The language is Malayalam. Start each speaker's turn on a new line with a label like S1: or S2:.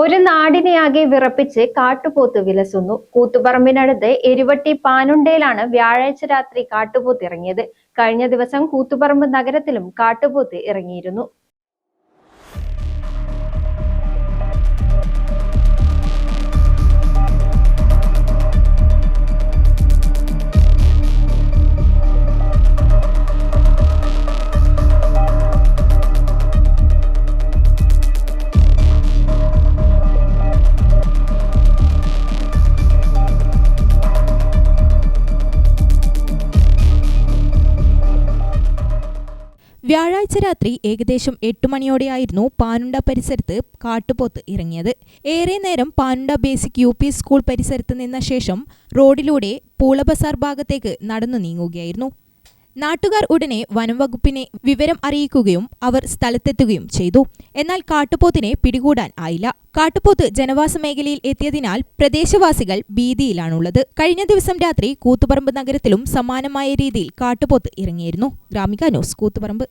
S1: ഒരു നാടിനെയാകെ വിറപ്പിച്ച് കാട്ടുപോത്ത് വിലസുന്നു. കൂത്തുപറമ്പിനടുത്ത് എരുവട്ടി പാനുണ്ടയിലാണ് വ്യാഴാഴ്ച രാത്രി കാട്ടുപോത്ത് ഇറങ്ങിയത്. കഴിഞ്ഞ ദിവസം കൂത്തുപറമ്പ് നഗരത്തിലും കാട്ടുപോത്ത് ഇറങ്ങിയിരുന്നു.
S2: വ്യാഴാഴ്ച രാത്രി ഏകദേശം 8 മണിയോടെയായിരുന്നു പാനുണ്ട പരിസരത്ത് കാട്ടുപോത്ത് ഇറങ്ങിയത്. ഏറെ നേരം പാനുണ്ട ബേസിക് UP സ്കൂൾ പരിസരത്ത് നിന്ന ശേഷം റോഡിലൂടെ പൂളബസാർ ഭാഗത്തേക്ക് നടന്നു നീങ്ങുകയായിരുന്നു. നാട്ടുകാർ ഉടനെ വനംവകുപ്പിനെ വിവരം അറിയിക്കുകയും അവർ സ്ഥലത്തെത്തുകയും ചെയ്തു. എന്നാൽ കാട്ടുപോത്തിനെ പിടികൂടാൻ ആയില്ല. കാട്ടുപോത്ത് ജനവാസ മേഖലയിൽ എത്തിയതിനാൽ പ്രദേശവാസികൾ ഭീതിയിലാണുള്ളത്. കഴിഞ്ഞ ദിവസം രാത്രി കൂത്തുപറമ്പ് നഗരത്തിലും സമാനമായ രീതിയിൽ കാട്ടുപോത്ത് ഇറങ്ങിയിരുന്നു. ഗ്രാമിക ന്യൂസ്, കൂത്തുപറമ്പ്.